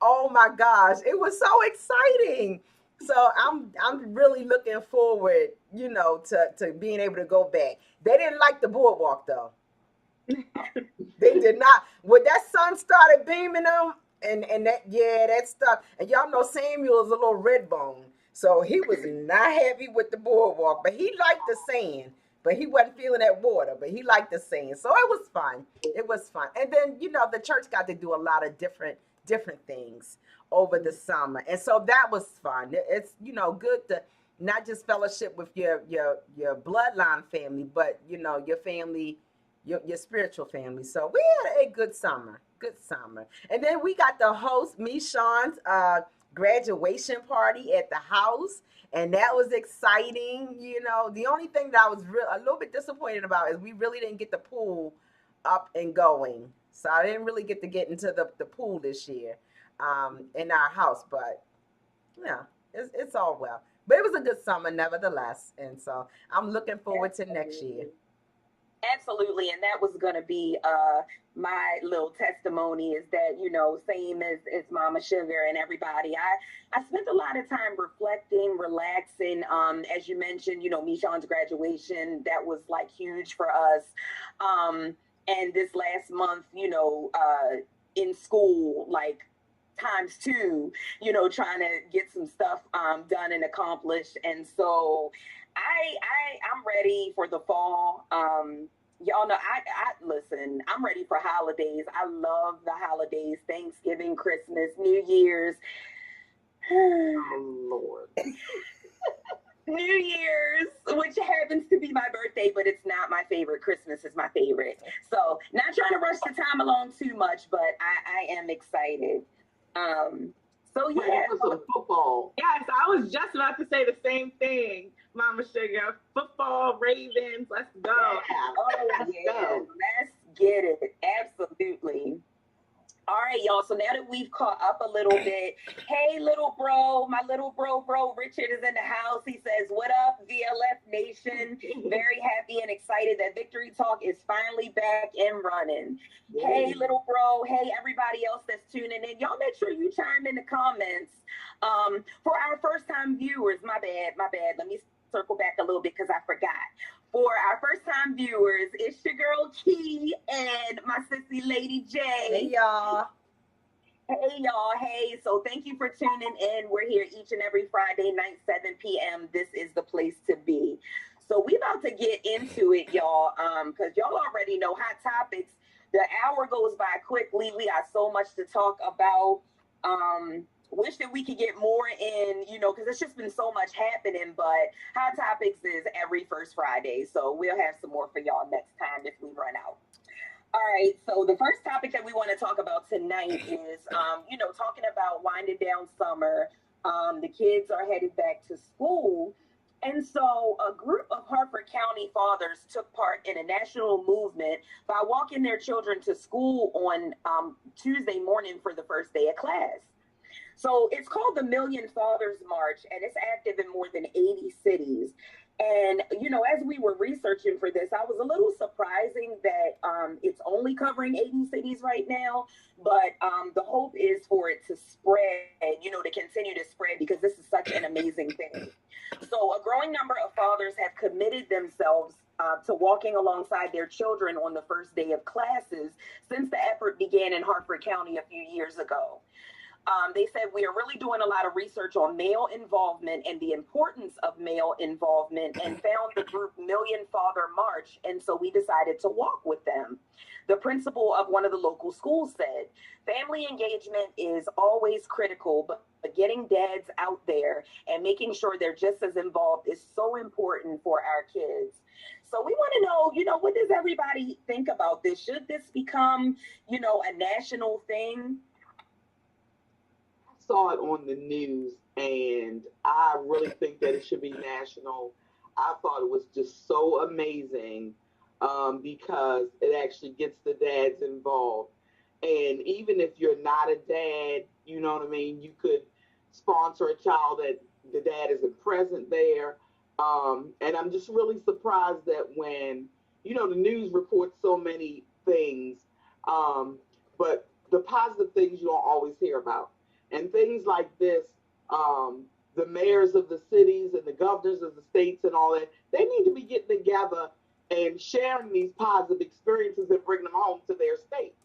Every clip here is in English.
Oh my gosh, it was so exciting. So I'm really looking forward, to being able to go back. They didn't like the boardwalk though. They did not. When that sun started beaming them, and that, yeah, that stuff. And y'all know Samuel is a little red bone, so he was not happy with the boardwalk, but he liked the sand. But he wasn't feeling that water, but he liked the sand, so it was fun. It was fun. And then the church got to do a lot of different things over the summer, and so that was fun. It's good to not just fellowship with your bloodline family, but your family, your spiritual family. So we had a good summer. Good summer. And then we got to host Sean's graduation party at the house. And that was exciting. The only thing that I was a little bit disappointed about is we really didn't get the pool up and going. So I didn't really get into the pool this year in our house. But yeah, it's all well. But it was a good summer nevertheless. And so I'm looking forward to next year. Absolutely, and that was going to be my little testimony, is that, same as Mama Sugar and everybody, I spent a lot of time reflecting, relaxing. As you mentioned, Michonne's graduation, that was like huge for us. And this last month, in school, like times two, trying to get some stuff done and accomplished. And so I'm ready for the fall. Y'all know, I listen, I'm ready for holidays. I love the holidays: Thanksgiving, Christmas, New Year's. Oh Lord. New Year's, which happens to be my birthday, but it's not my favorite. Christmas is my favorite. So, not trying to rush the time along too much, but I am excited. Um, so Ready yeah, for some football. Yes, I was just about to say the same thing, Mama Sugar. Football, Ravens, let's go. Yeah. oh Let's yeah, go. let's get it. Absolutely. All right, y'all. So now that we've caught up a little bit, hey, little bro, my little bro, Richard is in the house. He says, "What up, VLF Nation? Very happy and excited that Victory Talk is finally back and running." Hey, little bro. Hey, everybody else that's tuning in. Y'all make sure you chime in the comments. For our first time viewers, my bad, my bad. Let me circle back a little bit because I forgot. For our first time viewers, it's your girl Key and my sissy Lady Hey J. y'all. Hey y'all, hey. So thank you for tuning in. We're here each and every Friday night, 7 p.m. This is the place to be. So we about to get into it, y'all. Because y'all already know hot topics. The hour goes by quickly. We got so much to talk about. Wish that we could get more in, because it's just been so much happening. But hot topics is every first Friday. So we'll have some more for y'all next time if we run out. All right, so the first topic that we want to talk about tonight is, talking about winding down summer. The kids are headed back to school. And so a group of Harford County fathers took part in a national movement by walking their children to school on Tuesday morning for the first day of class. So it's called the Million Fathers March, and it's active in more than 80 cities. And, as we were researching for this, I was a little surprising that it's only covering 80 cities right now. But the hope is for it to spread, to continue to spread, because this is such an amazing thing. So a growing number of fathers have committed themselves to walking alongside their children on the first day of classes since the effort began in Harford County a few years ago. They said we are really doing a lot of research on male involvement and the importance of male involvement, and found the group Million Father March. And so we decided to walk with them. The principal of one of the local schools said, "Family engagement is always critical, but getting dads out there and making sure they're just as involved is so important for our kids." So we want to know, what does everybody think about this? Should this become, a national thing? Saw it on the news, and I really think that it should be national. I thought it was just so amazing, because it actually gets the dads involved. And even if you're not a dad, you know what I mean, you could sponsor a child that the dad isn't present there. And I'm just really surprised that when, the news reports so many things, but the positive things you don't always hear about. and things like this. The mayors of the cities and the governors of the states and all that, they need to be getting together and sharing these positive experiences and bringing them home to their state,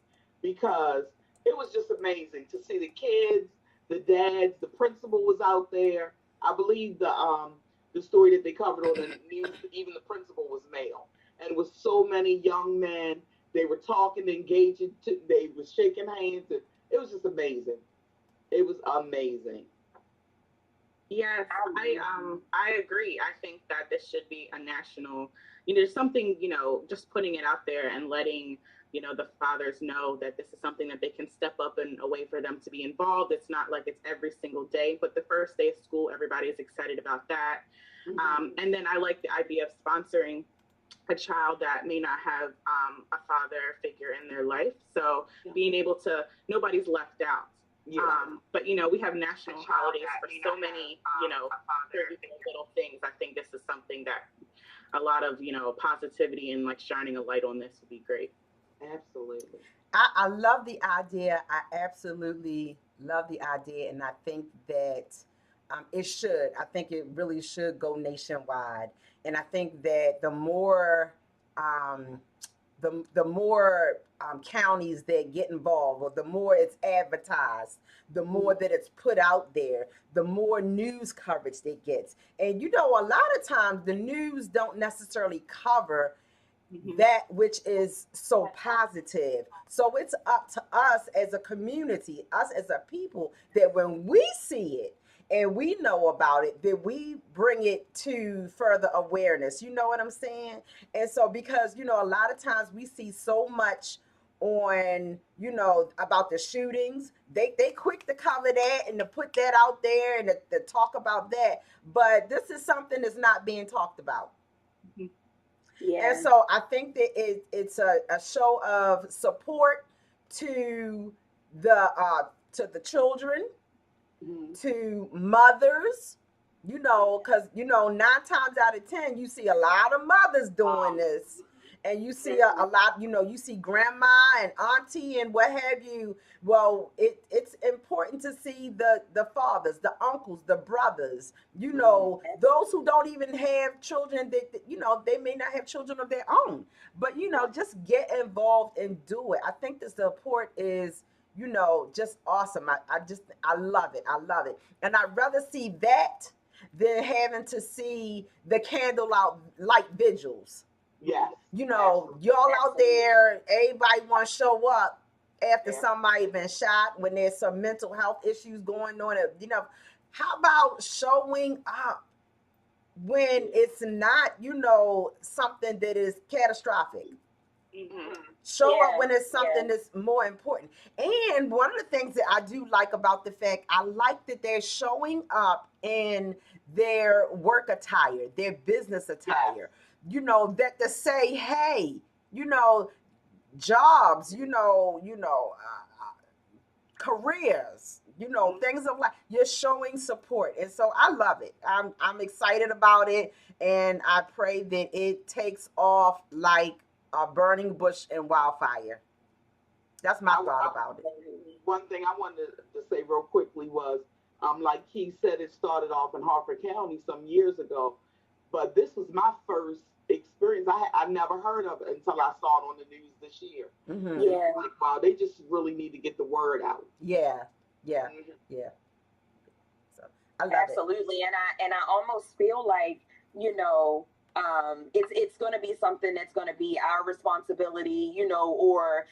because it was just amazing to see the kids, the dads, the principal was out there. I believe the story that they covered on the news, even the principal was male, and it was so many young men. They were talking, engaging, they were shaking hands, and it was just amazing. It was amazing. Yes, I agree. I think that this should be a national, there's something, just putting it out there and letting, the fathers know that this is something that they can step up and a way for them to be involved. It's not like it's every single day, but the first day of school, everybody is excited about that. And then I like the idea of sponsoring a child that may not have a father figure in their life. So being able to, nobody's left out. But we have national holidays for so many, little things. I think this is something that a lot of, positivity and like shining a light on this would be great. Absolutely. I love the idea. I absolutely love the idea. And I think that it should. I think it really should go nationwide. And I think that um, the more counties that get involved, or the more it's advertised, the more that it's put out there, the more news coverage it gets. And a lot of times the news don't necessarily cover that which is so positive. So it's up to us as a community, us as a people, that when we see it and we know about it, that we bring it to further awareness. You know what I'm saying? And so, because, a lot of times we see so much on, about the shootings. They quick to cover that and to put that out there and to talk about that. But this is something that's not being talked about. Yeah. And so I think that it's a show of support to the children, to mothers, because 9 times out of 10 you see a lot of mothers doing this, and you see a lot, you see grandma and auntie and what have you. Well, it's important to see the fathers, the uncles, the brothers, those who don't even have children, that they may not have children of their own, but just get involved and do it. I think the support is, just awesome. I love it. I love it. And I'd rather see that than having to see the candlelight light vigils. Yes. Y'all out there, everybody want to show up after somebody been shot, when there's some mental health issues going on. How about showing up when it's not, something that is catastrophic? Show up when it's something that's more important. And one of the things that I do like about the fact, I like that they're showing up in their work attire, their business attire, that to say, hey, jobs, careers, things of like, you're showing support. And so I love it. I'm excited about it. And I pray that it takes off like a burning bush and wildfire. That's my thought about it. One thing I wanted to say real quickly was, like he said, it started off in Harford County some years ago, but this was my first experience. I never heard of it until I saw it on the news this year. Yeah. Like, wow, they just really need to get the word out. Yeah. So I love Absolutely. And I almost feel like, it's going to be something that's going to be our responsibility, or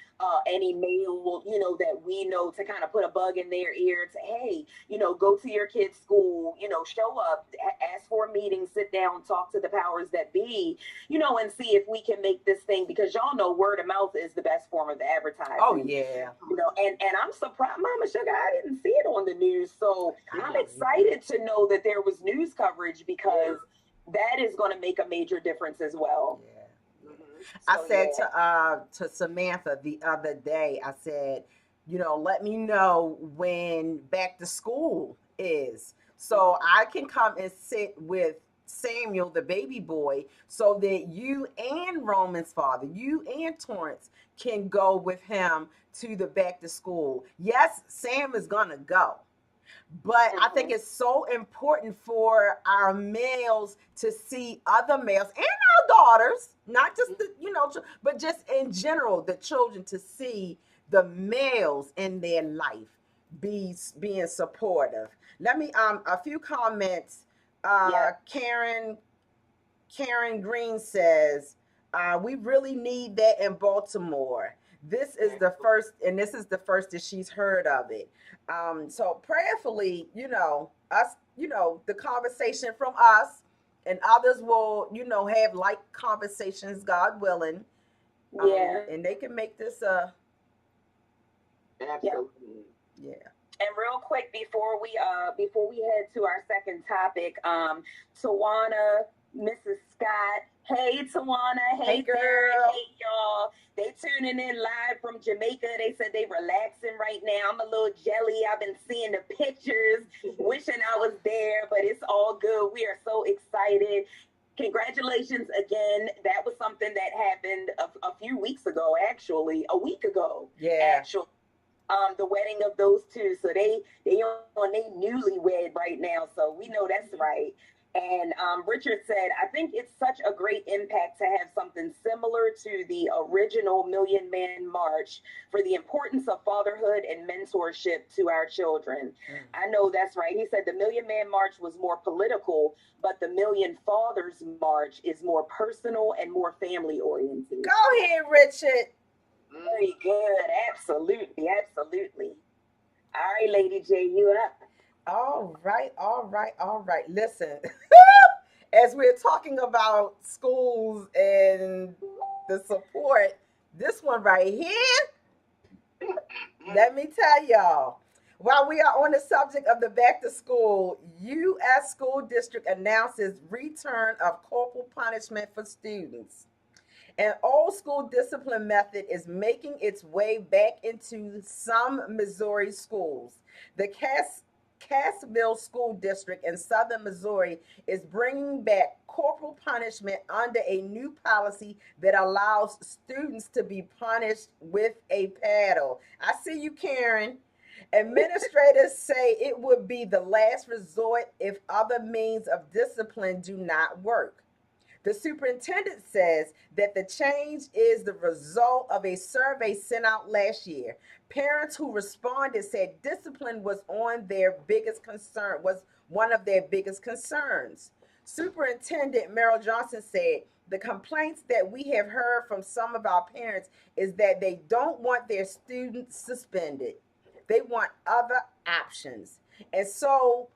any male, that we know, to kind of put a bug in their ear to, hey, go to your kid's school, show up, ask for a meeting, sit down, talk to the powers that be, and see if we can make this thing, because y'all know word of mouth is the best form of advertising. Oh yeah. And I'm surprised, Mama Sugar, I didn't see it on the news. So I'm excited to know that there was news coverage, because that is going to make a major difference as well. Yeah. I said to Samantha the other day, I said, let me know when back to school is, so I can come and sit with Samuel, the baby boy, so that you and Roman's father, you and Torrance, can go with him to the back to school. Yes, Sam is gonna go. But I think it's so important for our males to see other males and our daughters, not just the, but just in general, the children to see the males in their life being supportive. Let me a few comments. Yeah. Karen Green says, we really need that in Baltimore. This is the first, and this is the first that she's heard of it. So prayerfully, us, the conversation from us and others will, have like conversations, God willing. Yeah. And they can make this Absolutely. Yeah. And real quick before we head to our second topic, Tawana, Mrs. Scott, hey Tawana, hey girl. Derek, hey y'all. They tuning in live from Jamaica. They said they relaxing right now. I'm a little jelly. I've been seeing the pictures, wishing I was there, but it's all good. We are so excited. Congratulations again. That was something that happened a few weeks ago, actually, a week ago. Yeah. Actually. The wedding of those two. So they on they newlywed right now. So we know that's right. And Richard said, I think it's such a great impact to have something similar to the original Million Man March for the importance of fatherhood and mentorship to our children. I know that's right. He said the Million Man March was more political, but the Million Fathers March is more personal and more family oriented. Go ahead, Richard. Very good. Absolutely. Absolutely. All right, Lady J, you up. All right. Listen, as we're talking about schools and the support, this one right here, let me tell y'all. While we are on the subject of the back to school, U.S. School District announces return of corporal punishment for students. An old school discipline method is making its way back into some Missouri schools. The Cassville School District in southern Missouri is bringing back corporal punishment under a new policy that allows students to be punished with a paddle. I see you, Karen. Administrators say it would be the last resort if other means of discipline do not work. The superintendent says that the change is the result of a survey sent out last year. Parents who responded said discipline was one of their biggest concerns. Superintendent Merrill Johnson said the complaints that we have heard from some of our parents is that they don't want their students suspended. They want other options. And so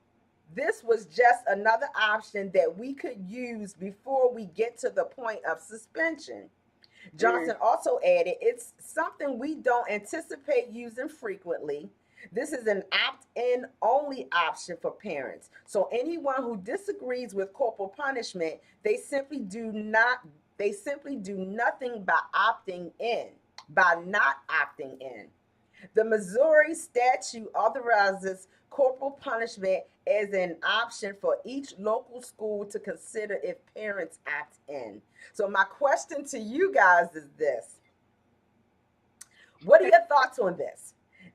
this was just another option that we could use before we get to the point of suspension. Johnson also added, it's something we don't anticipate using frequently. This is an opt-in only option for parents. So anyone who disagrees with corporal punishment, they simply do nothing by not opting in. The Missouri statute authorizes corporal punishment as an option for each local school to consider if parents opt in. So my question to you guys is this. What are your thoughts on this?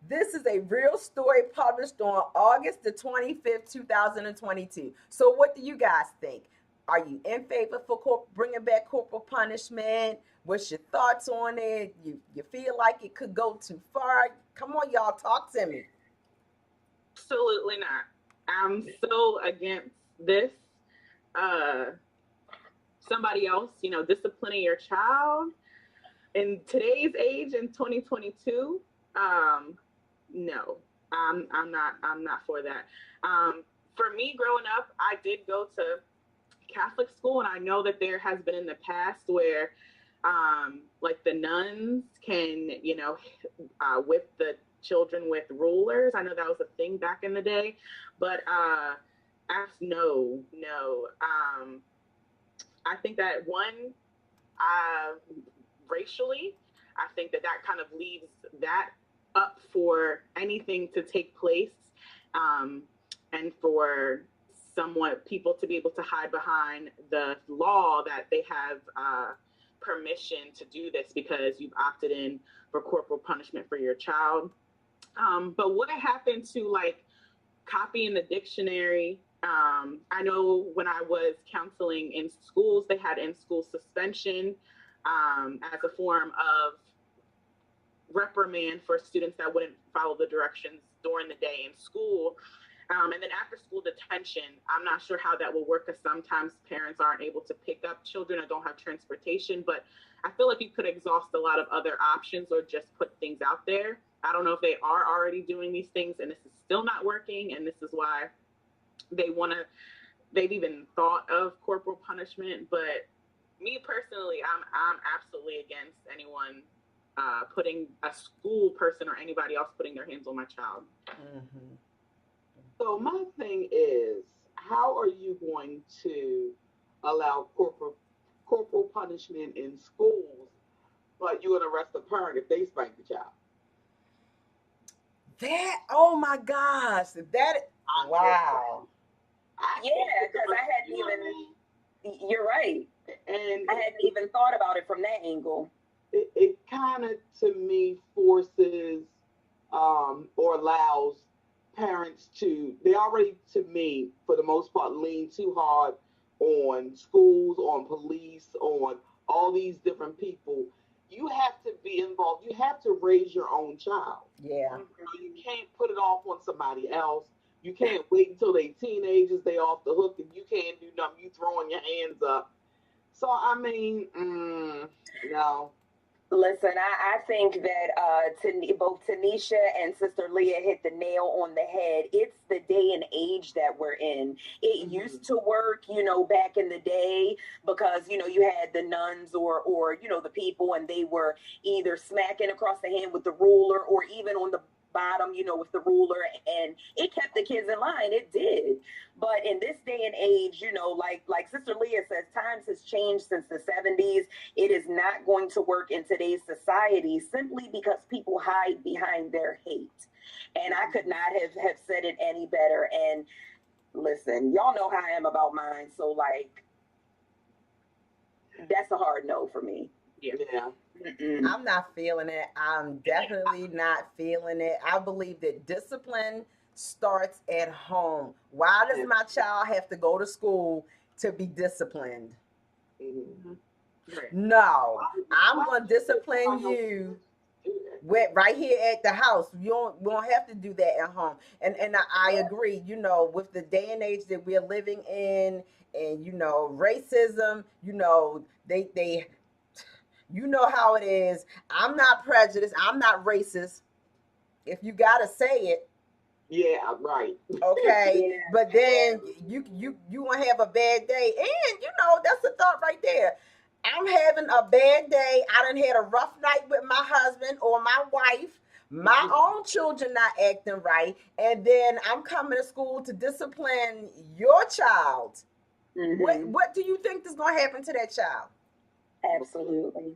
This is a real story published on August the 25th, 2022. So what do you guys think? Are you in favor for bringing back corporal punishment? What's your thoughts on it? You feel like it could go too far? Come on, y'all, talk to me. Absolutely not. I'm so against this. Somebody else, disciplining your child in today's age in 2022. No, I'm not for that. For me, growing up, I did go to Catholic school, and I know that there has been in the past where like the nuns can, whip the children with rulers. I know that was a thing back in the day, but no. I think that racially, I think that kind of leaves that up for anything to take place, and for people to be able to hide behind the law that they have permission to do this because you've opted in for corporal punishment for your child. But what happened to copying the dictionary. I know when I was counseling in schools, they had in-school suspension as a form of reprimand for students that wouldn't follow the directions during the day in school. And then after school detention, I'm not sure how that will work because sometimes parents aren't able to pick up children or don't have transportation. But I feel like you could exhaust a lot of other options or just put things out there. I don't know if they are already doing these things and this is still not working. And this is why they've even thought of corporal punishment. But me personally, I'm absolutely against anyone putting a school person or anybody else putting their hands on my child. Mm-hmm. So my thing is, how are you going to allow corporal punishment in schools, but you're going to arrest a parent if they spank the child? Oh my gosh, wow. Yeah, because I hadn't even, you're right. And I hadn't even thought about it from that angle. It kind of, to me, forces or allows parents they already, to me, for the most part, lean too hard on schools, on police, on all these different people. You have to be involved. You have to raise your own child. Yeah. You can't put it off on somebody else. You can't wait until they teenagers, they off the hook, and you can't do nothing. You throwing your hands up. So, I mean, no. Listen, I think that both Tanisha and Sister Leah hit the nail on the head. It's the day and age that we're in. It used to work, back in the day because, you had the nuns or the people, and they were either smacking across the hand with the ruler or even on the bottom, with the ruler, and it kept the kids in line. It did. But in this day and age, like Sister Leah says, times has changed since the 70s. It is not going to work in today's society simply because people hide behind their hate. And I could not have said it any better. And listen, y'all know how I am about mine. So that's a hard no for me. Yeah. I'm not feeling it. I'm definitely not feeling it. I believe that discipline starts at home. Why does my child have to go to school to be disciplined? Mm-hmm. No, I'm going to discipline you right here at the house. We don't have to do that at home. And I agree, with the day and age that we're living in, and racism, they you know how it is. I'm not prejudiced. I'm not racist. If you gotta say it. Yeah, right. Okay. Yeah. But then you gonna have a bad day. And that's a thought right there. I'm having a bad day. I done had a rough night with my husband or my wife. My own children not acting right. And then I'm coming to school to discipline your child. Mm-hmm. What do you think is gonna happen to that child? Absolutely.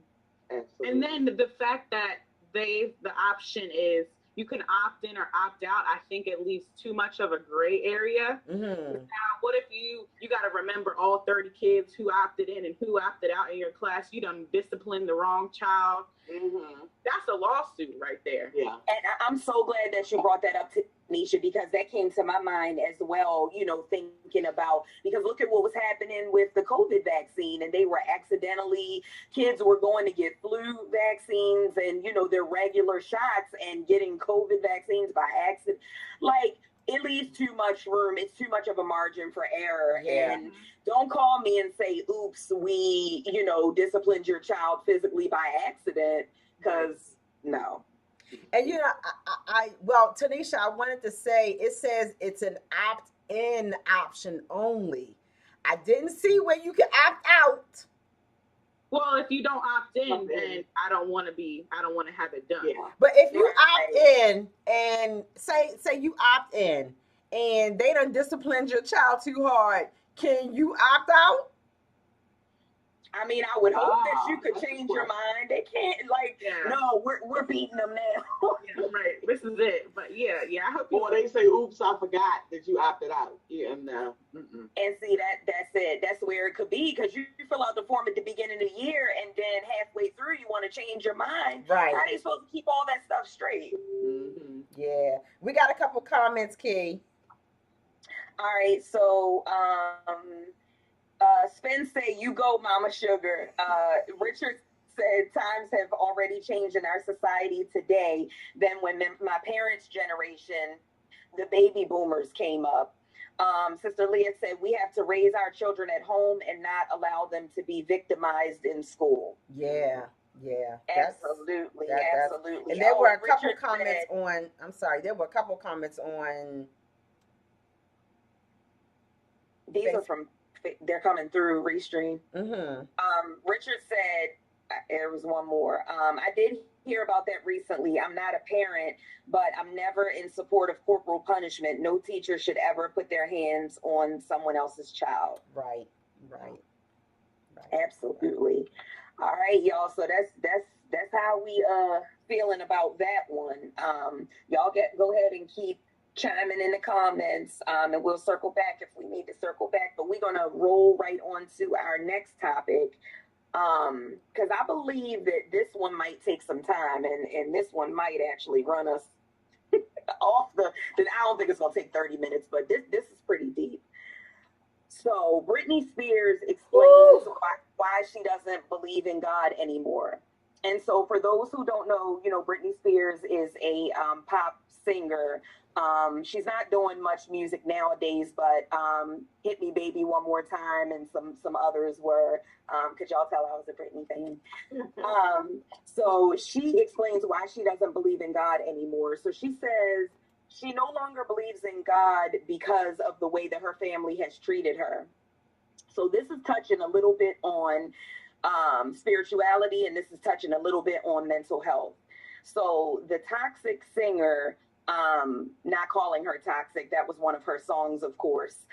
And then the fact that the option is you can opt in or opt out, I think it leaves too much of a gray area. Mm-hmm. Now, what if you got to remember all 30 kids who opted in and who opted out in your class? You done disciplined the wrong child. Mm-hmm. That's a lawsuit right there. Yeah. And I'm so glad that you brought that up, Tanisha, because that came to my mind as well, thinking about, because look at what was happening with the COVID vaccine, and they were kids were going to get flu vaccines and, their regular shots and getting COVID vaccines by accident. It leaves too much room. It's too much of a margin for error. Yeah. And don't call me and say, oops, we, disciplined your child physically by accident, because no. And, well, Tanisha, I wanted to say, it says it's an opt-in option only. I didn't see where you can opt out. Well, if you don't opt in, then I don't want to have it done. Yeah. But if you opt in and say you opt in and they done disciplined your child too hard, can you opt out? I mean, I would hope that you could change your mind. They can't, no, we're beating them now. Yeah, right. This is it. But yeah, I hope. Or they say, "Oops, I forgot that you opted out." Yeah, no. Mm-mm. And see, that's it. That's where it could be, because you fill out the form at the beginning of the year, and then halfway through you want to change your mind. Right? How are they supposed to keep all that stuff straight? Mm-hmm. Yeah, we got a couple comments, Key. All right, so Spence say, "You go, Mama Sugar." Richard said, "Times have already changed in our society today than when my parents' generation, the baby boomers, came up." Sister Leah said, "We have to raise our children at home and not allow them to be victimized in school." Yeah, yeah. Absolutely, That's absolutely. and there were a couple Richard comments said, on I'm sorry, there were a couple comments on these are from, they're coming through Restream. Mm-hmm. Richard said, there was one more. I did hear about that recently. I'm not a parent, but I'm never in support of corporal punishment. No teacher should ever put their hands on someone else's child. Right. Absolutely. All right, y'all. So that's how we feeling about that one. Y'all go ahead and keep chiming in the comments, and we'll circle back if we need to circle back. But we're gonna roll right on to our next topic, because I believe that this one might take some time, and this one might actually run us off the. I don't think it's gonna take 30 minutes, but this is pretty deep. So Britney Spears explains why she doesn't believe in God anymore. And so for those who don't know, Britney Spears is a pop singer. She's not doing much music nowadays, but Hit Me Baby One More Time and some others were, could y'all tell I was a Britney fan? So she explains why she doesn't believe in God anymore. So she says she no longer believes in God because of the way that her family has treated her. So this is touching a little bit on spirituality, and this is touching a little bit on mental health. So the Toxic singer, not calling her toxic, that was one of her songs, of course.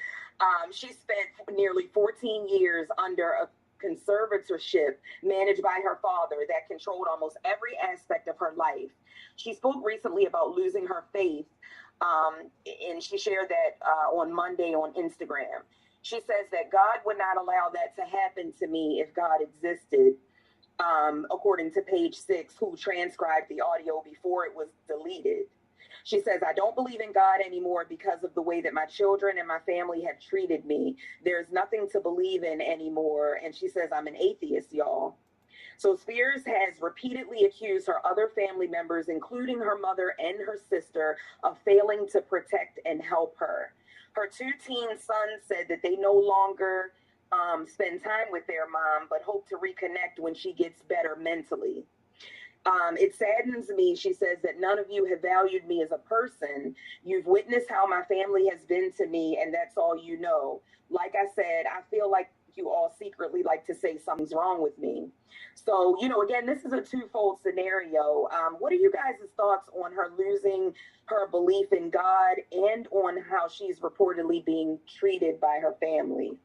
She spent nearly 14 years under a conservatorship managed by her father that controlled almost every aspect of her life. She spoke recently about losing her faith, and she shared that on Monday on Instagram. She says that God would not allow that to happen to me if God existed, according to Page Six, who transcribed the audio before it was deleted. She says, "I don't believe in God anymore because of the way that my children and my family have treated me. There's nothing to believe in anymore." And she says, "I'm an atheist, y'all." So Spears has repeatedly accused her other family members, including her mother and her sister, of failing to protect and help her. Her 2 teen sons said that they no longer spend time with their mom, but hope to reconnect when she gets better mentally. It saddens me, she says, that none of you have valued me as a person. You've witnessed how my family has been to me, and that's all you know. Like I said, I feel like you all secretly like to say something's wrong with me. So, again, this is a twofold scenario. What are you guys' thoughts on her losing her belief in God and on how she's reportedly being treated by her family?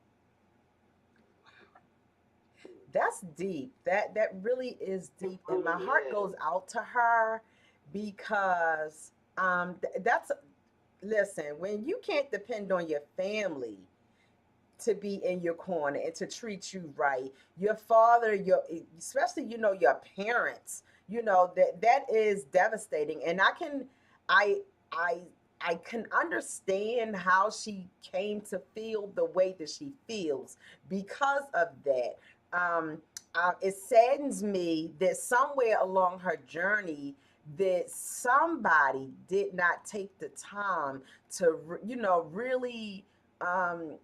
That's deep. That really is deep, and my heart goes out to her because that's listen, when you can't depend on your family to be in your corner and to treat you right, your father, especially your parents, that is devastating. And I I I can understand how she came to feel the way that she feels because of that. Um, it saddens me that somewhere along her journey that somebody did not take the time to really um,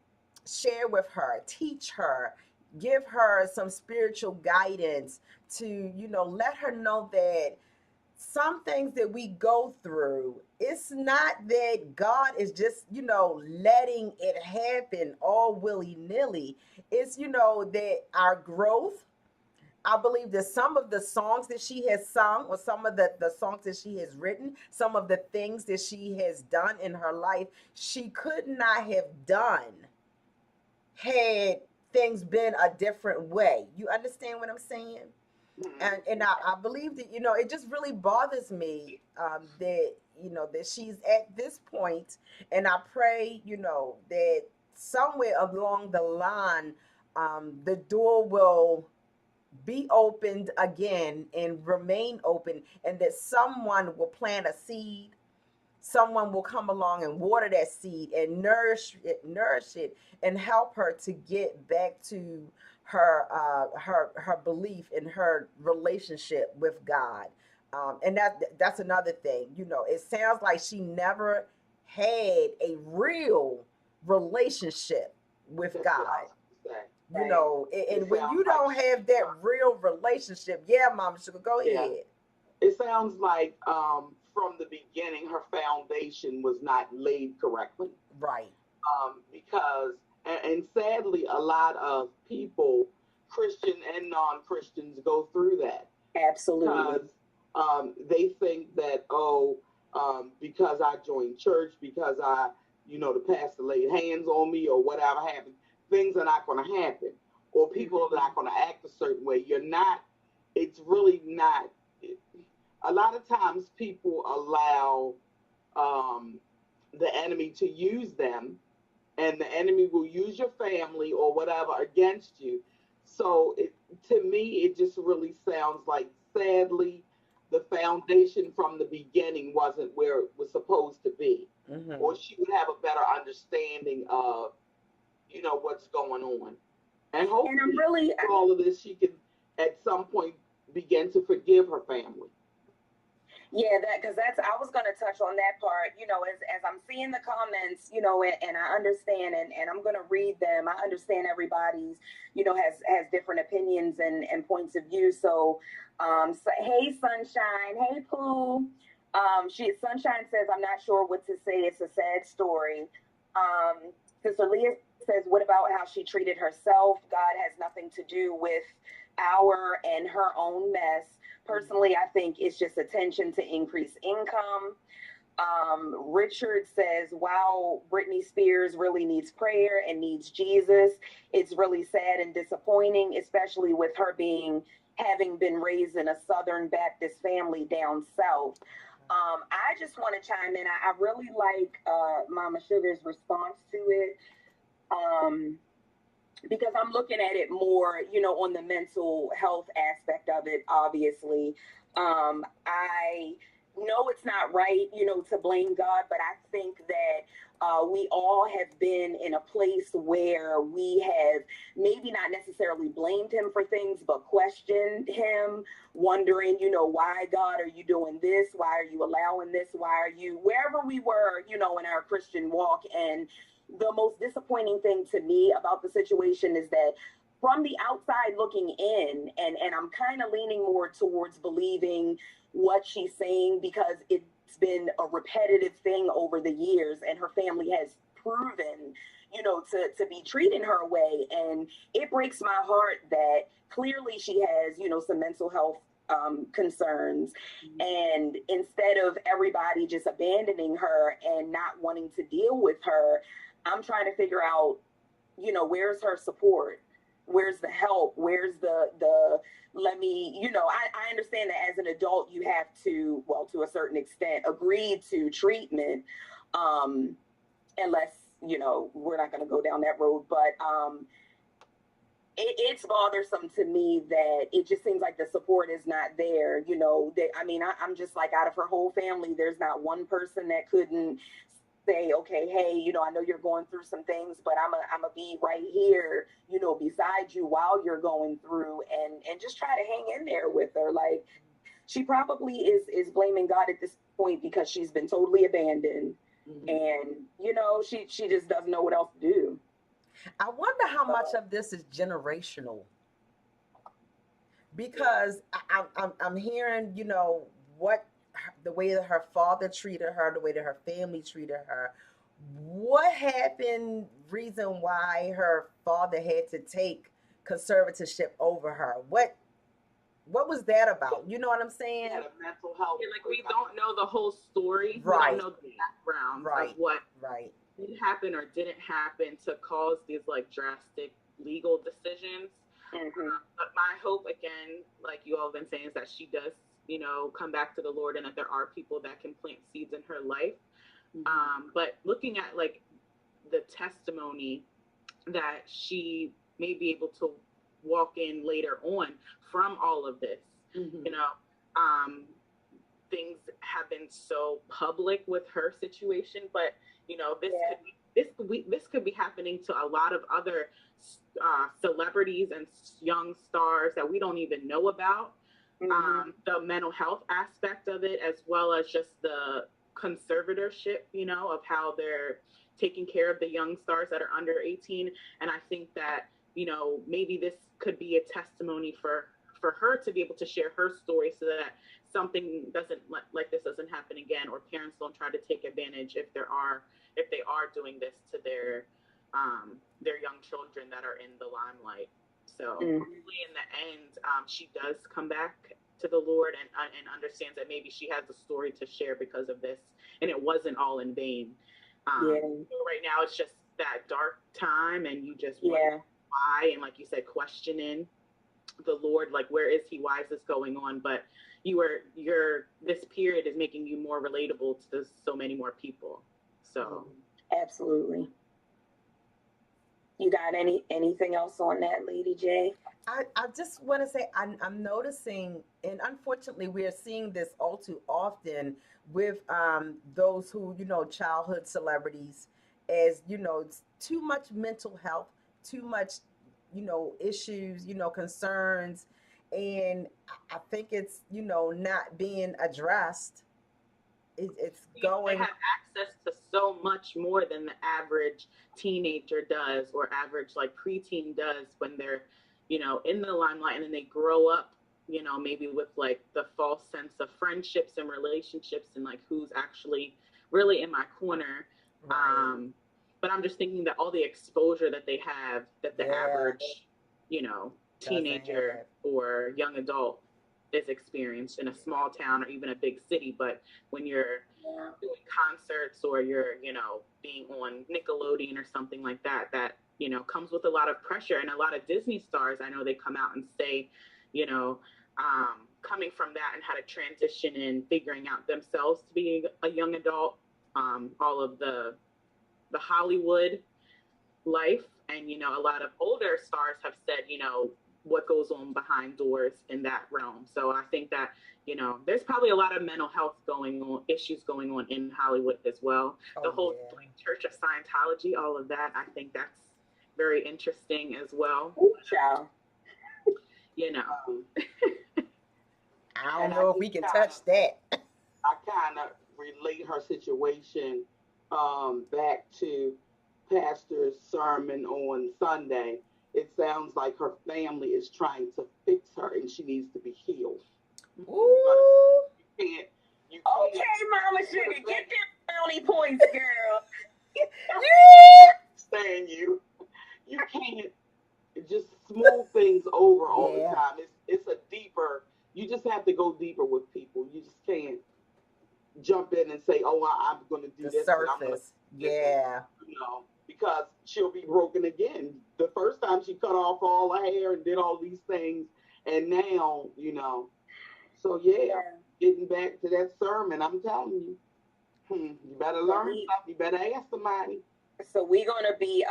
share with her, teach her, give her some spiritual guidance to let her know that some things that we go through, it's not that God is just letting it happen all willy-nilly. It's that our growth, I believe that some of the songs that she has sung, or some of the songs that she has written, some of the things that she has done in her life, she could not have done had things been a different way. You understand what I'm saying? And I believe that it just really bothers me that that she's at this point, and I pray that somewhere along the line the door will be opened again and remain open, and that someone will plant a seed someone will come along and water that seed and nourish it, and help her to get back to her belief in her relationship with God. And that's another thing. It sounds like she never had a real relationship with That's what I God. was gonna say. And It when you sounds like don't have that real relationship, yeah, Mama Sugar, go yeah. ahead. It sounds like from the beginning her foundation was not laid correctly. Right. Because and sadly a lot of people, Christian and non-Christians, go through that Absolutely. because they think that, because I joined church, because the pastor laid hands on me or whatever happened, things are not going to happen, or people are not going to act a certain way. You're not. It's really not. A lot of times people allow um, the enemy to use them, and the enemy will use your family or whatever against you. So to me, it just really sounds like, sadly, the foundation from the beginning wasn't where it was supposed to be, Mm-hmm. or she would have a better understanding of, what's going on. And And I'm hopefully, really, through all of this, she can at some point begin to forgive her family. yeah, because I was going to touch on that part, as I'm seeing the comments, and I understand, and I'm going to read them. I understand everybody's, has different opinions and points of view. So hey, Sunshine. Hey, Pooh. Sunshine says, I'm not sure what to say. It's a sad story. Sister Leah says, what about how she treated herself? God has nothing to do with our and her own mess. Personally, I think it's just attention to increase income. Richard says, wow, Britney Spears really needs prayer and needs Jesus. It's really sad and disappointing, especially with her having been raised in a Southern Baptist family down south. I just want to chime in. I really like Mama Sugar's response to it. Because I'm looking at it more, on the mental health aspect of it, obviously. I know it's not right, to blame God, but I think that we all have been in a place where we have maybe not necessarily blamed him for things, but questioned him, wondering, why, God, are you doing this? Why are you allowing this? Why are you, wherever we were, in our Christian walk. And the most disappointing thing to me about the situation is that from the outside looking in, and I'm kind of leaning more towards believing what she's saying, because it's been a repetitive thing over the years, and her family has proven, to be treating her away. And it breaks my heart that clearly she has, some mental health concerns. And instead of everybody just abandoning her and not wanting to deal with her, I'm trying to figure out, where's her support? Where's the help? Where's the let me, I understand that as an adult, you have to, well, to a certain extent, agree to treatment, unless, we're not going to go down that road. But it's bothersome to me that it just seems like the support is not there. I'm just like, out of her whole family, there's not one person that couldn't say, okay, hey, I know you're going through some things, but I'm a be right here, beside you while you're going through, and just try to hang in there with her. Like, she probably is blaming God at this point because she's been totally abandoned, and she just doesn't know what else to do. I wonder how much of this is generational, because I'm hearing, what the way that her father treated her, the way that her family treated her. What happened? Reason why her father had to take conservatorship over her? What was that about? You know what I'm saying? Had a mental health. Yeah, like, we don't know the whole story. Right. We don't know the background Right. of what Right. did happen or didn't happen to cause these like drastic legal decisions. But my hope, again, like you all have been saying, is that she does, come back to the Lord, and that there are people that can plant seeds in her life. But looking at like the testimony that she may be able to walk in later on from all of this, things have been so public with her situation, but you know, this could be happening to a lot of other celebrities and young stars that we don't even know about. The mental health aspect of it, as well as just the conservatorship, you know, of how they're taking care of the young stars that are under 18. And I think that, you know, maybe this could be a testimony for her to be able to share her story, so that something doesn't like this doesn't happen again, or parents don't try to take advantage if they are doing this to their young children that are in the limelight. So hopefully in the end, she does come back to the Lord and understands that maybe she has a story to share because of this, and it wasn't all in vain. So right now it's just that dark time, and you just wonder why, and like you said, questioning the Lord, like, where is he? Why is this going on? But this period is making you more relatable to so many more people. So absolutely. You got anything else on that, Lady J? I just want to say I'm noticing, and unfortunately we are seeing this all too often with those who, you know, childhood celebrities, as, you know, it's too much mental health, too much, you know, issues, you know, concerns, and I think it's, you know, not being addressed. It's they going. have access to so much more than the average teenager does, or average like preteen does, when they're, you know, in the limelight, and then they grow up, you know, maybe with like the false sense of friendships and relationships, and like who's actually really in my corner. Right. But I'm just thinking that all the exposure that they have, that the average, you know, teenager or young adult is experienced in a small town or even a big city. But when you're doing concerts, or you're, you know, being on Nickelodeon or something like that, that, you know, comes with a lot of pressure. And a lot of Disney stars, I know they come out and say, you know, coming from that and how to transition and figuring out themselves to be a young adult, all of the Hollywood life. And, you know, a lot of older stars have said, you know, what goes on behind doors in that realm. So I think that, you know, there's probably a lot of mental health issues going on in Hollywood as well. The whole like, Church of Scientology, all of that, I think that's very interesting as well. Ciao. You know. I don't know if we can touch that. I kind of relate her situation back to Pastor's sermon on Sunday. It sounds like her family is trying to fix her, and she needs to be healed. Ooh. You can't, okay, Mama Sugar, get them brownie points, girl. Saying you can't just smooth things over all the time. It's a deeper. You just have to go deeper with people. You just can't jump in and say, "Oh, I'm going to do this." Surface. You know, because she'll be broken again. The first time she cut off all her hair and did all these things, and now, you know. So getting back to that sermon, I'm telling you, you better learn something. You better ask somebody. So we're going to be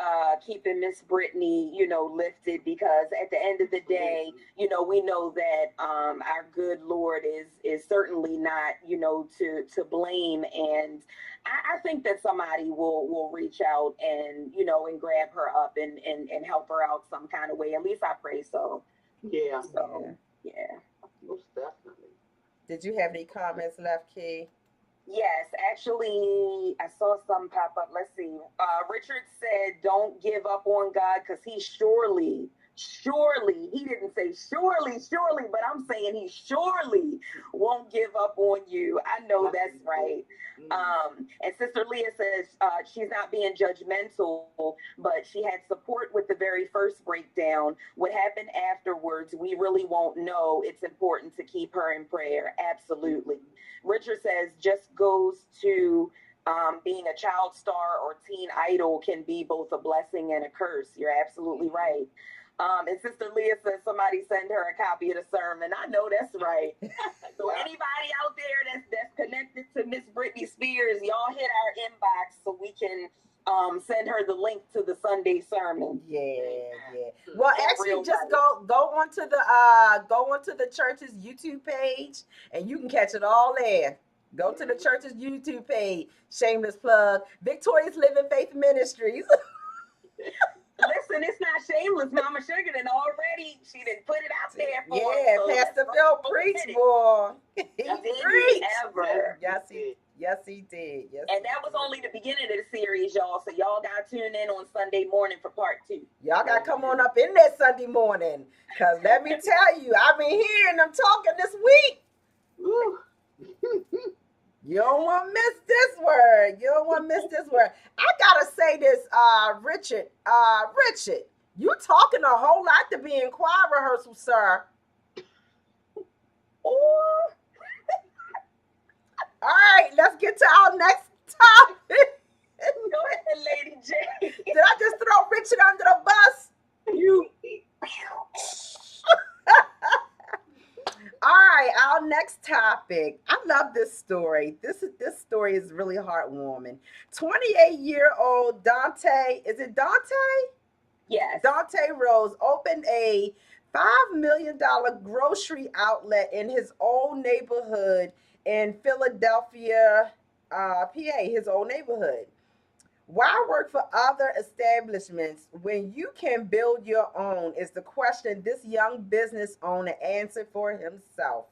keeping Miss Brittany, you know, lifted, because at the end of the day, you know, we know that our good Lord is certainly not, you know, to blame. And I think that somebody will reach out and, you know, and grab her up and help her out some kind of way. At least I pray so. Yeah. So, yeah. Most definitely. Did you have any comments left, Key? Yes, actually, I saw some pop up. Let's see. Richard said, don't give up on God, because he surely, he didn't say surely, but I'm saying he surely won't give up on you. I know that's right. And Sister Leah says she's not being judgmental, but she had support with the very first breakdown. What happened afterwards, we really won't know. It's important to keep her in prayer. Absolutely. Richard says just goes to being a child star or teen idol can be both a blessing and a curse. You're absolutely right. And Sister Leah says somebody send her a copy of the sermon. I know that's right. So anybody out there that's connected to Miss Britney Spears, y'all hit our inbox so we can send her the link to the Sunday sermon. Yeah. Well, In actually, real just life. go onto the church's YouTube page, and you can catch it all there. Go to the church's YouTube page. Shameless plug. Victorious Living Faith Ministries. Listen, it's not shameless. Mama Sugar done already, she didn't put it out there for us. Yeah, So Pastor let's Phil go preach, with it. boy. He Did he preached. ever? Yes, he did. Yes, And that was only the beginning of the series, y'all. So y'all got to tune in on Sunday morning for part 2. y'all got to come on up in there Sunday morning. Because let me tell you, I've been hearing them talking this week. Woo. You don't want to miss this word. You don't want to miss this word. I got to say this, Richard. Richard, you talking a whole lot to be in choir rehearsal, sir. Ooh. All right, let's get to our next topic. Go ahead, Lady J. Did I just throw Richard under the bus? You. All right, our next topic. I love this story. This story is really heartwarming. 28-year-old Dante, is it Dante? Yes. Dante Rose opened a $5 million grocery outlet in his old neighborhood in Philadelphia, PA, his old neighborhood. Why work for other establishments when you can build your own is the question this young business owner answered for himself.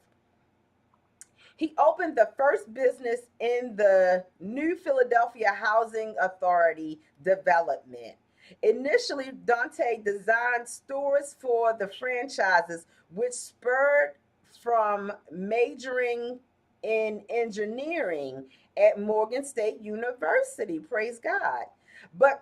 He opened the first business in the New Philadelphia Housing Authority development. Initially, Dante designed stores for the franchises, which spurred from majoring in engineering at Morgan State University. Praise God. But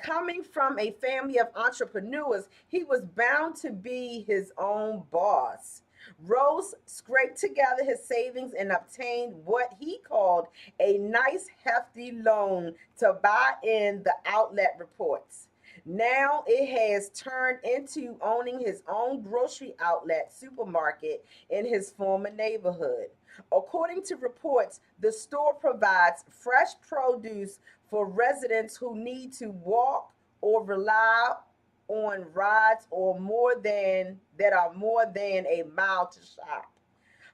coming from a family of entrepreneurs, he was bound to be his own boss. Rose scraped together his savings and obtained what he called a nice hefty loan to buy in the outlet reports. Now it has turned into owning his own grocery outlet supermarket in his former neighborhood. According to reports, the store provides fresh produce for residents who need to walk or rely on rides or more than that are more than a mile to shop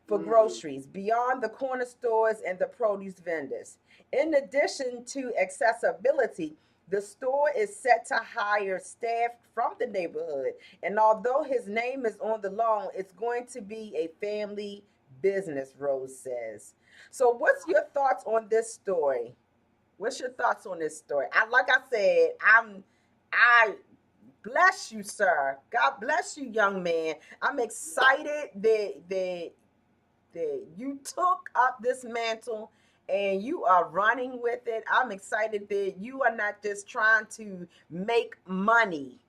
for groceries beyond the corner stores and the produce vendors. In addition to accessibility, the store is set to hire staff from the neighborhood. And although his name is on the loan, it's going to be a family business, Rose says. So, what's your thoughts on this story? What's your thoughts on this story? Like I said, I bless you, sir. God bless you, young man. I'm excited that you took up this mantle and you are running with it. I'm excited that you are not just trying to make money.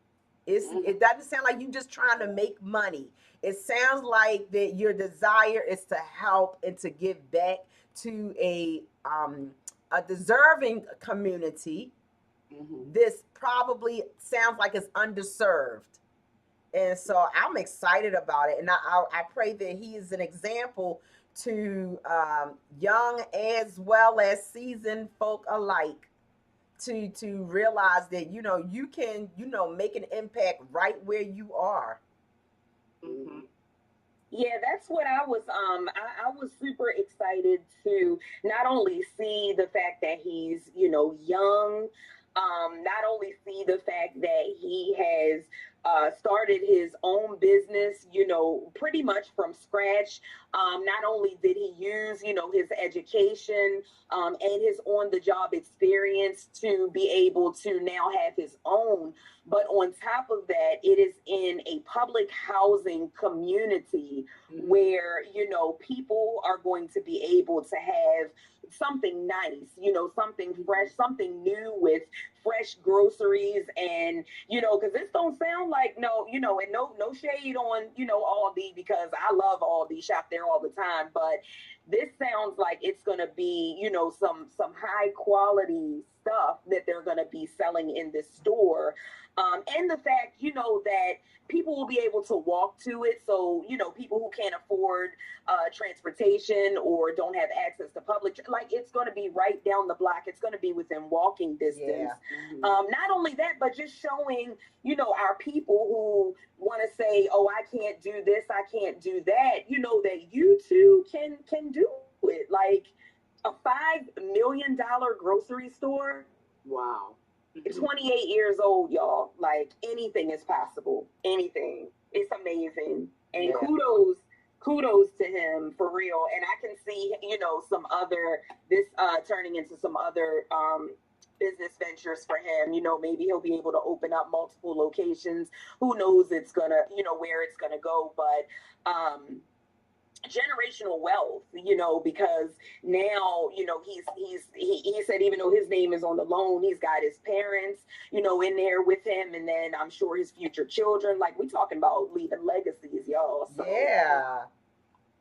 It doesn't sound like you just trying to make money. It sounds like that your desire is to help and to give back to a deserving community. This probably sounds like it's underserved. And so I'm excited about it. And I pray that he is an example to young as well as seasoned folk alike to realize that, you can, make an impact right where you are. Yeah, that's what I was I was super excited to not only see the fact that he's, young, not only see the fact that he has started his own business, pretty much from scratch. Not only did he use, his education and his on the job experience to be able to now have his own, but on top of that, it is in a public housing community where, people are going to be able to have something nice, something fresh, something new with fresh groceries. And, because this don't sound like and no shade on, Aldi, because I love Aldi, shop there all the time. But this sounds like it's going to be, some high quality stuff that they're going to be selling in this store. And the fact, that people will be able to walk to it. So, people who can't afford transportation or don't have access to public, like it's going to be right down the block. It's going to be within walking distance. Yeah. Not only that, but just showing, our people who want to say, oh, I can't do this, I can't do that, that you too can do it. Like a $5 million grocery store. Wow. 28 years old, y'all. Like anything is possible. Anything. It's amazing. And Yeah. kudos to him for real. And I can see, some other turning into some other business ventures for him. Maybe he'll be able to open up multiple locations. Who knows it's gonna, where it's gonna go, but generational wealth, because now, he said even though his name is on the loan, he's got his parents, in there with him, and then I'm sure his future children. Like we talking about leaving legacies, y'all. So, Yeah.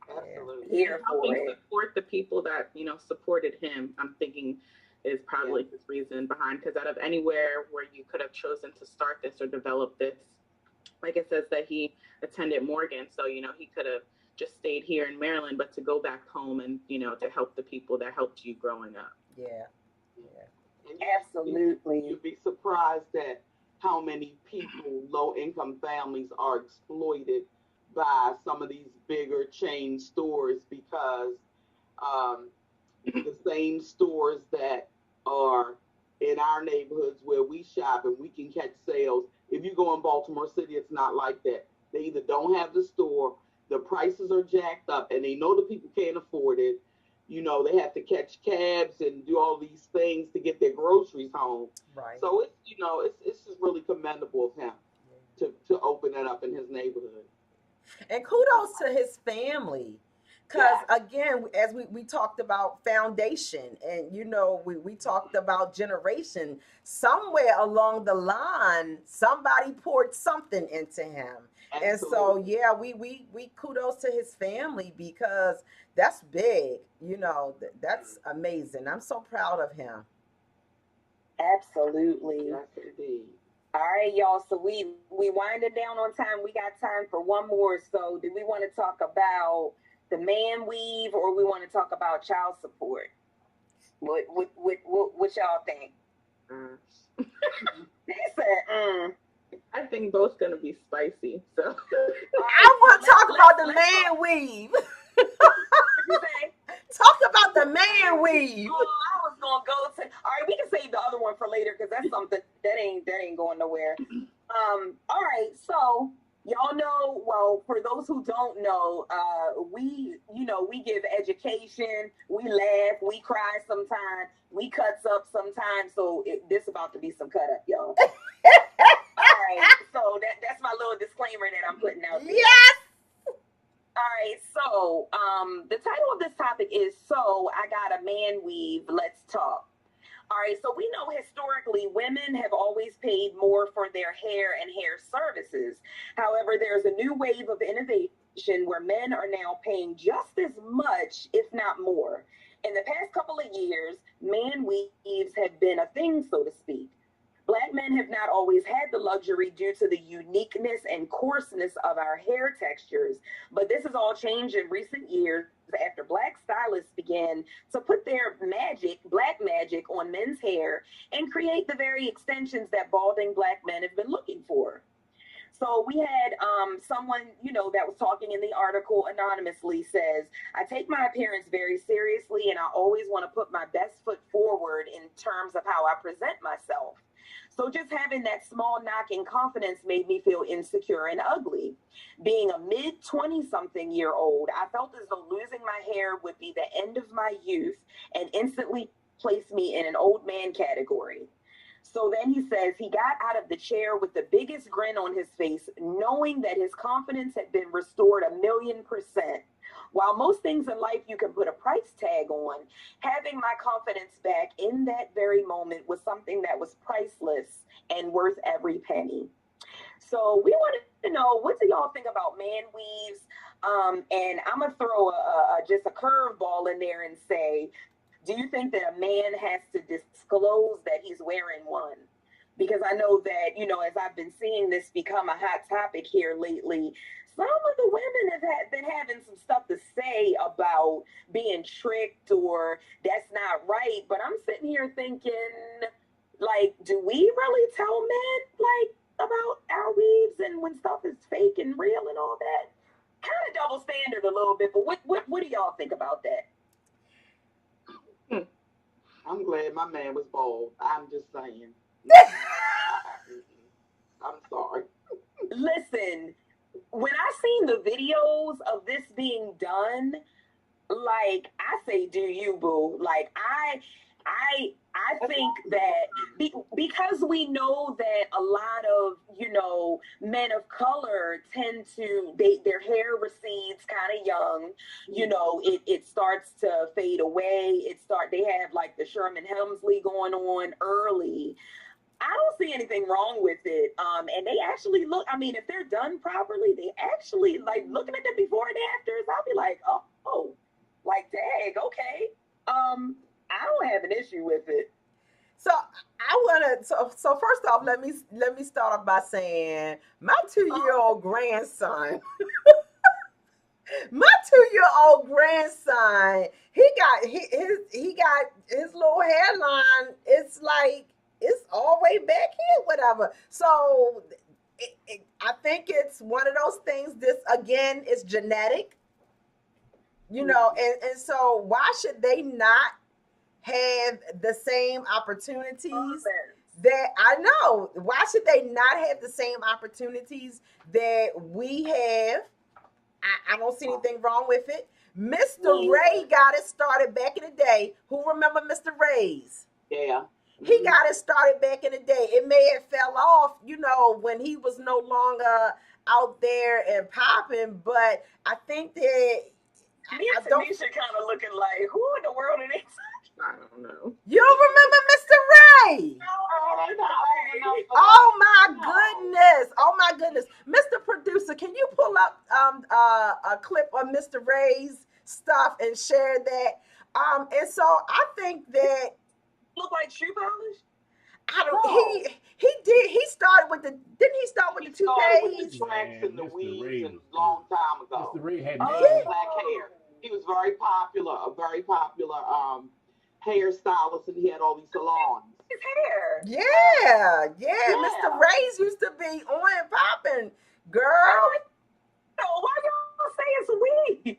Absolutely. Here for Helping it. support the people that supported him, I'm thinking is probably his reason behind, because out of anywhere where you could have chosen to start this or develop this, like it says that he attended Morgan, so he could have just stayed here in Maryland, but to go back home and to help the people that helped you growing up. Yeah. And Absolutely. you'd be surprised at how many people, low income families, are exploited by some of these bigger chain stores, because the same stores that are in our neighborhoods where we shop and we can catch sales. If you go in Baltimore City, it's not like that. They either don't have the store, the prices are jacked up, and they know the people can't afford it. They have to catch cabs and do all these things to get their groceries home. Right. So it's just really commendable of him to open that up in his neighborhood. And kudos to his family. Because again, as we talked about foundation, and we talked about generation, somewhere along the line, somebody poured something into him. Absolutely. And so, yeah, we kudos to his family, because that's big. That's amazing. I'm so proud of him. Absolutely. Yes, indeed. All right, y'all. So we winding down on time. We got time for one more. So do we want to talk about the man weave, or we want to talk about child support? What y'all think? They said, I think both gonna be spicy. So I want to talk about the man weave. You say? Talk about the man weave. Oh, I was gonna go to. All right, we can save the other one for later, because that's something that ain't going nowhere. All right, so y'all know. Well, for those who don't know, we give education. We laugh. We cry sometimes. We cuts up sometimes. So this about to be some cut up, y'all. All right, so that's my little disclaimer that I'm putting out there. Yes. All right, so the title of this topic is So I Got a Man Weave, Let's Talk. All right, so we know historically women have always paid more for their hair and hair services. However, there's a new wave of innovation where men are now paying just as much, if not more. In the past couple of years, man weaves have been a thing, so to speak. Black men have not always had the luxury due to the uniqueness and coarseness of our hair textures, but this has all changed in recent years after Black stylists began to put their black magic on men's hair and create the very extensions that balding Black men have been looking for. So we had someone, that was talking in the article anonymously, says, I take my appearance very seriously, and I always want to put my best foot forward in terms of how I present myself. So just having that small knock in confidence made me feel insecure and ugly. Being a mid-20-something-year-old, I felt as though losing my hair would be the end of my youth and instantly place me in an old man category. So then he says he got out of the chair with the biggest grin on his face, knowing that his confidence had been restored 1,000,000%. While most things in life you can put a price tag on, having my confidence back in that very moment was something that was priceless and worth every penny. So we wanted to know, what do y'all think about man weaves? And I'm gonna throw just a curveball in there and say, do you think that a man has to disclose that he's wearing one? Because I know that, as I've been seeing this become a hot topic here lately, some of the women have been having some stuff to say about being tricked or that's not right. But I'm sitting here thinking, like, do we really tell men, like, about our weaves and when stuff is fake and real and all that? Kind of double standard a little bit, but what do y'all think about that? I'm glad my man was bald. I'm just saying. I'm sorry. Listen, when I seen the videos of this being done, like, I say, do you, boo? Like, I think that because we know that a lot of, men of color tend to, their hair recedes kind of young, it starts to fade away. They have like the Sherman Hemsley going on early. I don't see anything wrong with it. And they actually look, I mean, if they're done properly, they actually, like, looking at them before and afters, I'll be like, oh, like, dang, okay. I don't have an issue with it. So so first off, let me start off by saying my 2-year-old grandson, he got his little hairline. It's like it's all the way back here, whatever. So I think it's one of those things. This again is genetic, and so why should they not have the same opportunities that I know? Why should they not have the same opportunities that we have? I don't see anything wrong with it. Mr. Ray got it started back in the day. Who remember Mr. Ray's? Yeah. He got it started back in the day. It may have fell off, when he was no longer out there and popping, but I think that me and Tanisha kind of looking like, who in the world are they? I don't know. You don't remember Mr. Ray? Oh my goodness. Mr. Producer, can you pull up a clip of Mr. Ray's stuff and share that? And so I think that look like shoe polish. I don't. He started with the. Didn't he start with the toupees? With the tracks and the weaves and a long time ago. Mr. Ray had black hair. He was a very popular hairstylist, and he had all these salons. His hair. Yeah. Mr. Ray's used to be on and popping, girl. No, why y'all say it's weed?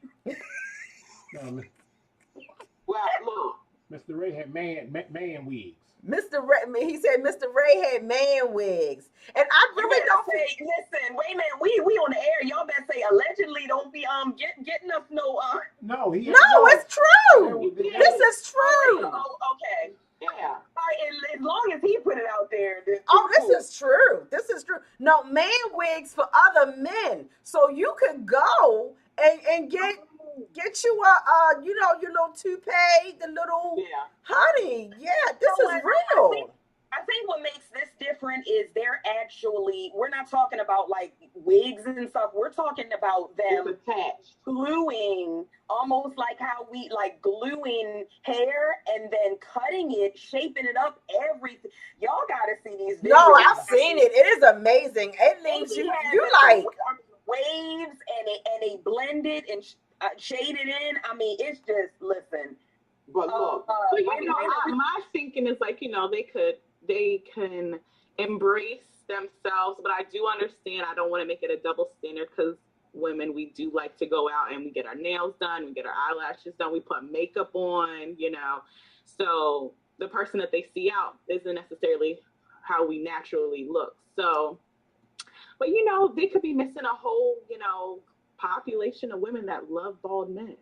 Well, look. Mr. Ray had man wigs. Mr. Ray, he said Mr. Ray had man wigs, and I really don't say. Listen, wait a minute, we on the air. Y'all better say allegedly. Don't be getting us no. No, it's true. This is true. Oh, okay. Yeah. All right, as long as he put it out there. This is true. This is true. No, man wigs for other men, so you could go and get you a your little toupee, the little honey. Yeah, this is real. I think what makes this different is we're not talking about like wigs and stuff. We're talking about them attached, gluing, almost like how we like gluing hair and then cutting it, shaping it up, everything. Y'all gotta see these videos. No, I've seen it. It is amazing. It leaves you like waves and they blended and shaded in. I mean, it's just listen. But look, my thinking is like, they can embrace themselves, but I do understand. I don't want to make it a double standard because women, we do like to go out and we get our nails done, we get our eyelashes done, we put makeup on, So the person that they see out isn't necessarily how we naturally look. So, but they could be missing a whole, population of women that love bald men.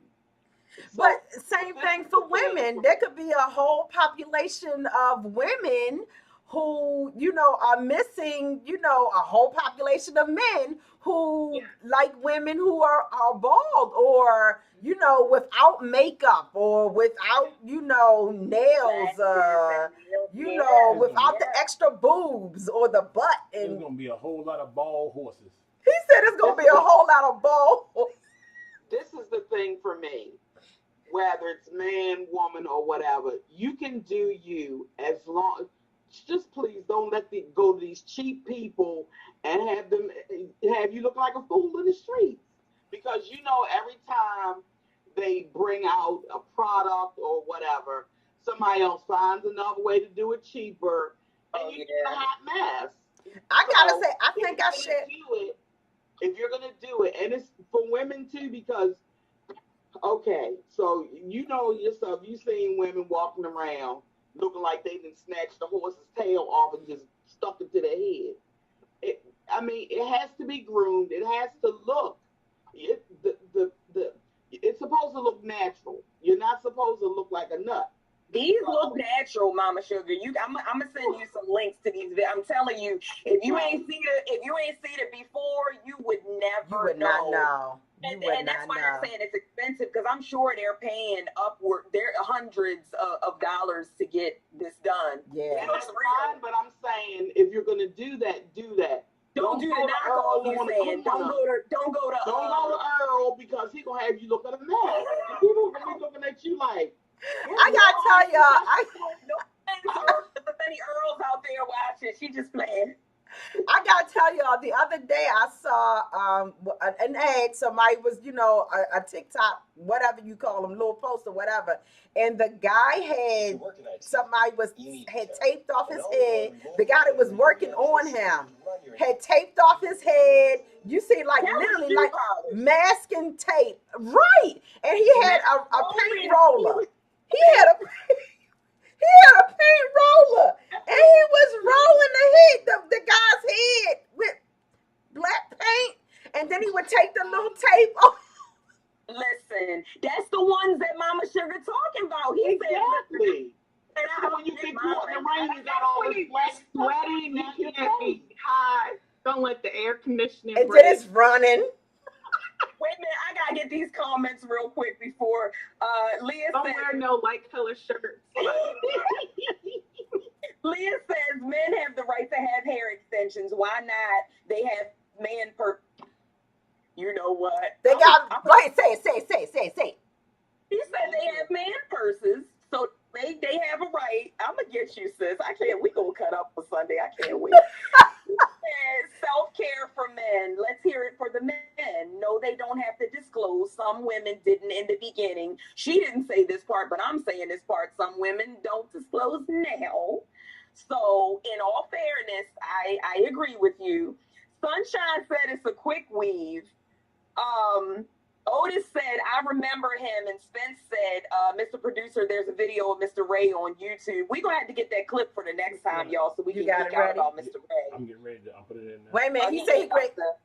But same thing for women. There could be a whole population of women who, are missing, a whole population of men who like women who are bald or, without makeup or without, nails, without the extra boobs or the butt. And there's going to be a whole lot of bald horses. He said it's going to be a whole lot of bald horses. This is the thing for me. whether it's man, woman, or whatever. You can do you as long. Just please don't let the go to these cheap people and have you look like a fool in the streets, because every time they bring out a product or whatever, somebody else finds another way to do it cheaper, and you get a hot mess. I gotta So say, I if think you're I gonna should. do it, if you're gonna do it, and it's for women too, because okay, so yourself, you seen women walking around looking like they didn't snatch the horse's tail off and just stuck it to their head. It has to be groomed. It has to look. It's supposed to look natural. You're not supposed to look like a nut. These look natural, Mama Sugar. I'm gonna send you some links to these. I'm telling you, if you ain't seen it before, you would never You would not know. And that's why I'm saying it's expensive, because I'm sure they're paying they're hundreds of dollars to get this done. Yeah. And that's fine, but I'm saying if you're gonna do that, do that. Don't do the knockoff. You saying don't go to Earl, because he gonna have you look at a mess. People gonna be looking at you like. I gotta tell y'all, if any Earls out there watching, she just playing. I gotta tell y'all, the other day I saw an ad. Somebody was, a TikTok, whatever you call them, little post or whatever, and the guy had taped off his head. The guy that was working on him had taped off his head. You see, like literally, like masking tape, right? And he had a paint roller. He had a paint roller, and he was rolling the guy's head with black paint, and then he would take the little tape off. Listen, that's the ones that Mama Sugar talking about. He Exactly. said, So when you get caught in the rain, you got all this black sweating, Now you can't be hot. Don't let the air conditioning And break. then it's running. Wait a minute, I gotta get these comments real quick before Leah Don't says. wear no light color shirts. Leah says men have the right to have hair extensions. Why not? They have man per. You know what? They got. Go ahead, say it. He said they have man purses, so they have a right. I'm gonna get you, sis. We gonna cut up for Sunday. I can't wait. Self-care for men. Let's hear it for the men. No, they don't have to disclose. Some women didn't in the beginning. She didn't say this part, but I'm saying this part. Some women don't disclose now. So, in all fairness, I agree with you. Sunshine said it's a quick weave. Otis said, I remember him, and Spence said, Mr. Producer, there's a video of Mr. Ray on YouTube. We're going to have to get that clip for the next time, y'all, so we can geek out about Mr. Ray. I'm getting ready to put it in now. Wait a minute, he said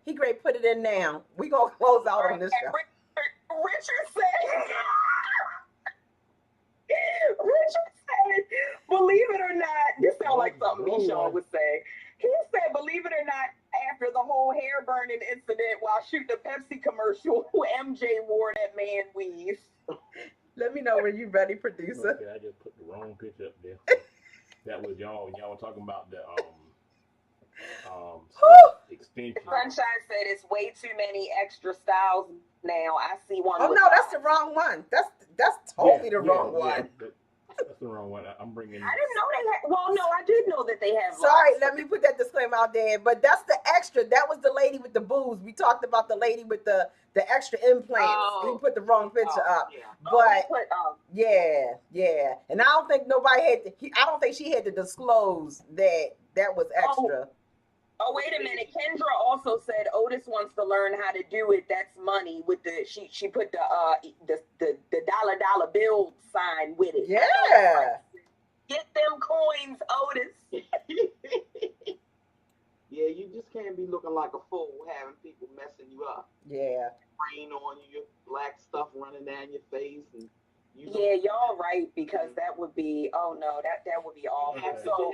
he great. Put it in now. We gonna close out on this show. Richard said, believe it or not, this sounds like something Michonne would say. He said, believe it or not, after the whole hair burning incident while shooting a Pepsi commercial, MJ wore that man weave. Let me know when you're ready, producer. Okay, I just put the wrong picture up there. That was y'all were talking about the extension. Sunshine said it's way too many extra styles now. I see one. Oh no, that's the wrong one. That's totally the wrong one. That's the wrong one. I'm bringing. I didn't know they had. Well, no, I did know that they have. Sorry, let me put that disclaimer out there. But that's the extra. That was the lady with the boobs. We talked about the lady with the extra implants. We put the wrong picture up. Yeah. But yeah. And I don't think nobody had. I don't think she had to disclose that was extra. Oh, wait a minute. Kendra also said Otis wants to learn how to do it. That's money with she put the dollar bill sign with it. Yeah. Get them coins, Otis. Yeah, you just can't be looking like a fool having people messing you up. Yeah. Rain on you, black stuff running down your face, and yeah, y'all right, because that would be that would be awful. Yeah, so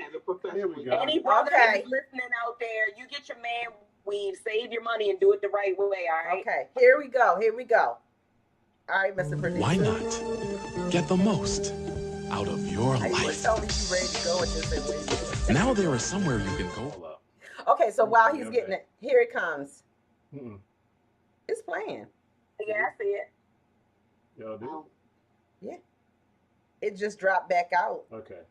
here we go. any brother who's listening out there, you get your man weave, save your money, and do it the right way. All right. Okay. Here we go. All right, Mr. Producer. Why not get the most out of your life? Totally ready to go with this. Now there is somewhere you can go. Okay, so while he's getting it, here it comes. Mm-mm. It's playing. Yeah, I see it. Y'all do? Yeah. It just dropped back out. Okay.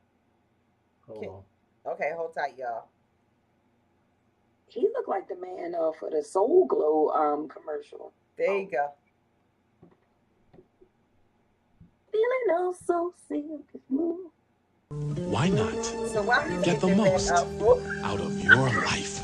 Hold Okay. on. Okay, hold tight, y'all. He looked like the man for the Soul Glow commercial. There you go. Feeling oh so silky smooth. Why not So why he get the picking that most up for? out of your life?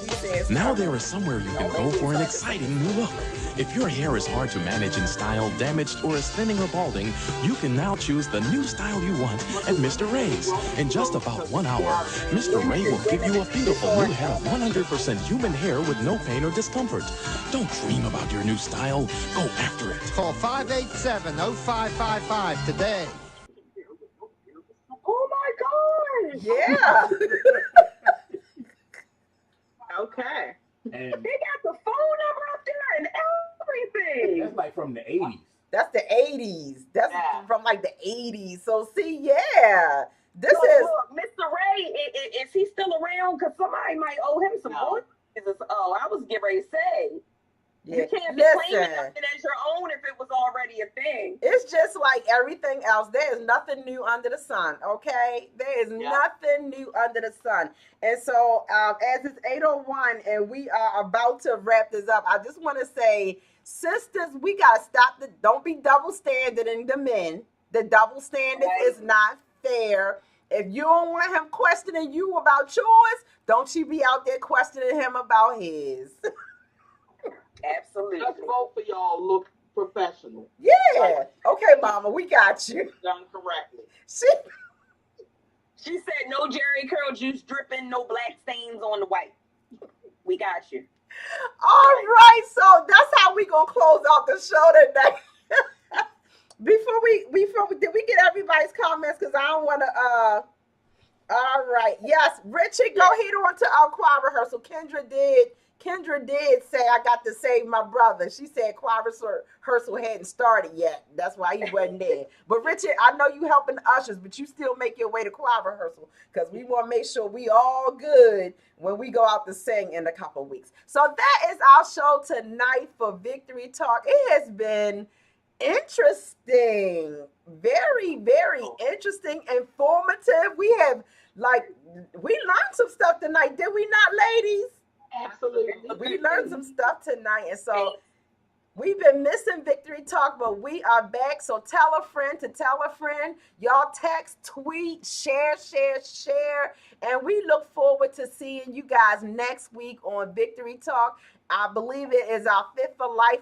He says, Now there is somewhere you can go for an exciting new look. If your hair is hard to manage in style, damaged, or is thinning or balding, you can now choose the new style you want at Mr. Ray's. In just about 1 hour, Mr. Ray will give you a beautiful new head of 100% human hair with no pain or discomfort. Don't dream about your new style. Go after it. Call 587-0555 today. Oh my gosh! yeah. Okay. And They got the phone number up there and everything. that's like from the 80s. That's the 80s. That's Yeah. from like the 80s. So see, yeah. This So, is look, Mr. Ray, is he still around? Because somebody might owe him some No. money. Oh, I was getting ready to say. yeah. You can't be claiming Listen. nothing as your own if it was already a thing. It's just like everything else. There is nothing new under the sun, okay? There is Yeah. nothing new under the sun. And so, as it's 8:01 and we are about to wrap this up, I just want to say, sisters, we got to stop don't be double standarding the men. The double standard Right. is not fair. If you don't want him questioning you about yours, don't you be out there questioning him about his. Absolutely. Let's both of y'all look professional, Yeah. Okay, mama, we got you. done correctly. She said no Jerry curl juice dripping, no black stains on the white. We got you. All right, so that's how we gonna close out the show today. before we did we get everybody's comments? Because I don't want to. All right, yes, Richard, go ahead on to our choir rehearsal. Kendra did say I got to save my brother. She said choir rehearsal hadn't started yet. That's why he wasn't there. But Richard, I know you helping the ushers, but you still make your way to choir rehearsal because we want to make sure we all good when we go out to sing in a couple weeks. So that is our show tonight for Victory Talk. It has been interesting, very, very interesting, informative. We learned some stuff tonight, did we not, ladies? Absolutely. We learned some stuff tonight, and so we've been missing Victory Talk, but we are back. So tell a friend to tell a friend. Y'all text, tweet, share, and we look forward to seeing you guys next week on Victory Talk. I believe it is our Fit for Life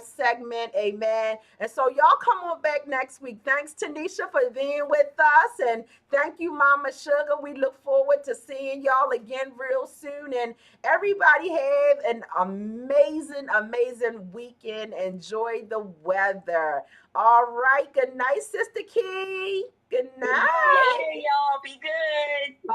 segment. Amen. And so y'all come on back next week. Thanks, Tanisha, for being with us. And thank you, Mama Sugar. We look forward to seeing y'all again real soon. And everybody have an amazing, amazing weekend. Enjoy the weather. All right. Good night, Sister Key. Good night. Later, y'all. Be good.